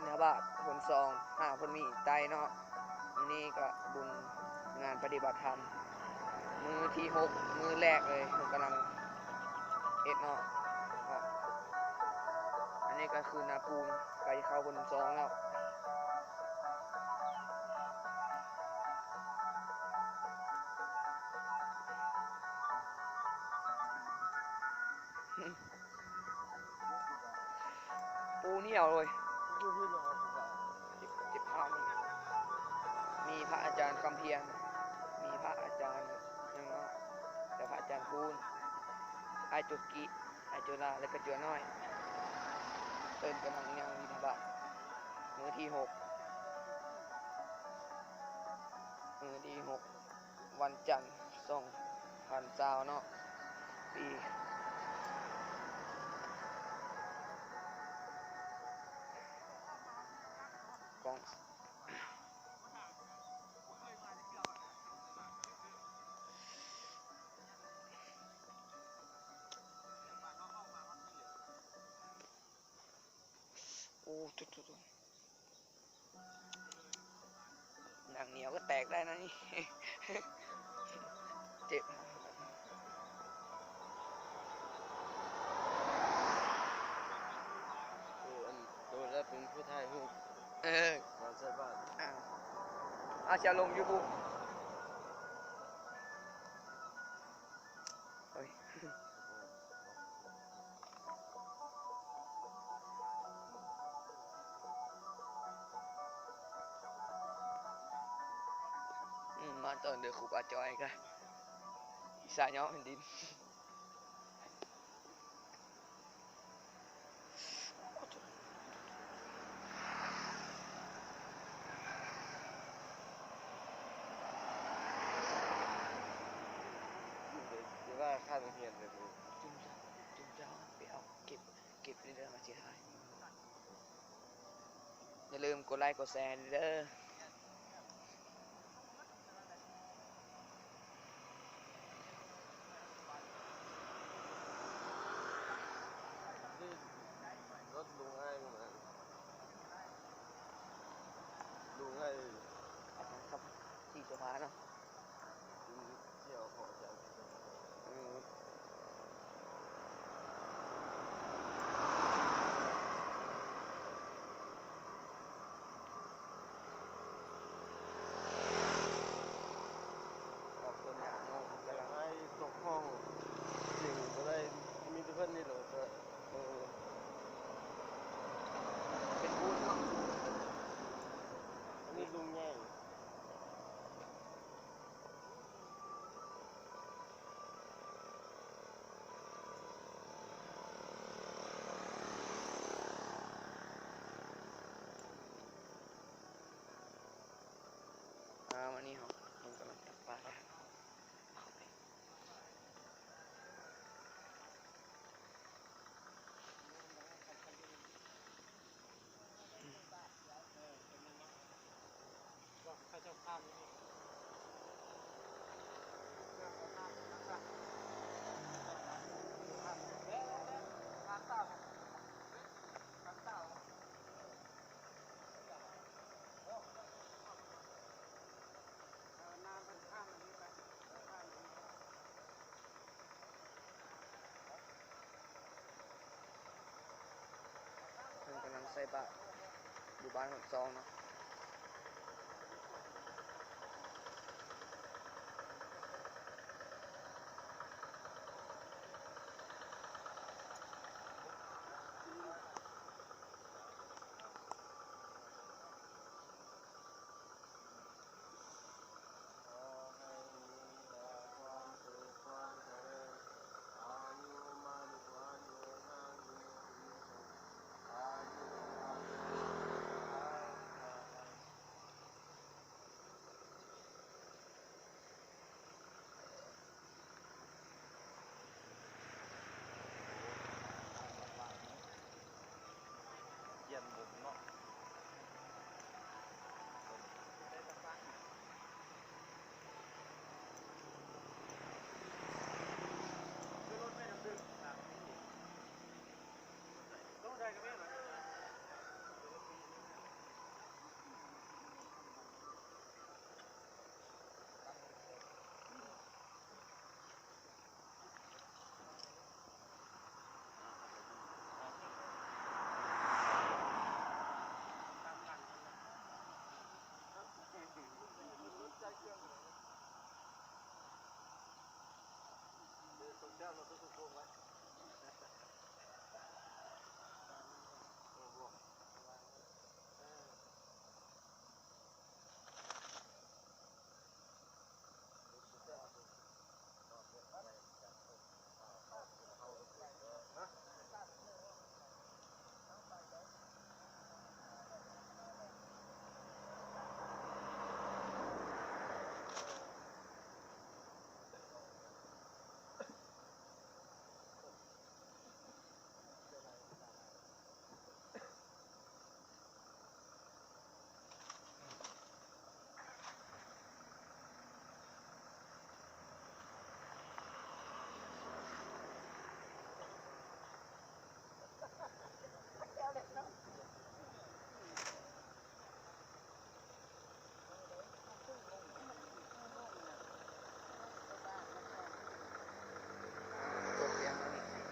นทบาทผลซองหาคนมีใจเนาะนี่ก็บุญงานปฏิบัติธรรมมือที่6มือแรกเลยผมกำลังเอ็ดเนาะก็อันนี้ก็คือนาปูนไก่เข้าผลซองแล้วปูเหนียวเลยจิบผ้ามีพระอาจารย์คำเพียรมีพระอาจารย์ยังเนาะแต่พระอาจารย์ปูนไอจุกิไอจุลาและก็จัวน้อยเตินกำลังยังบิณฑบาตมือที่6มือที่6วันจันทร์2020เนาะปีกองโอ้ทุกหนังเหนียวก็แตกได้นะนี่ เจ็บโดนแล้วเป็นผู้ไทยหูก่อนใส่บ้านจะลงยูทูบเฮ้ยมาตอนเดือดขุบอาจอยกันสายย่อแผ่นดินหรือว่าค่าโรงเรียนเลยมึงจุ่มเจ้าไปเอาเก็บในเรื่องมาเสียหายอย่าลืมกดไลค์กดแชร์เด้อรถลุงให้เหมือนลุงให้ครับที่จะมาเนาะเที่ยวขอจะขอบคุณนะน้องกำลังให้ตกห้องสิ่งก็ได้มีทุกคนนี่หรอเป็นบุญเนาะอันนี้ลุงใหญ่วันนี้ผมกำลังตัดปลาแล้วข้าเจ้าข้ามนี่ผมกำลังใส่บาตรอยู่บ้านหมดซองเนาะ จ้าเราต้องถูกโกงไว้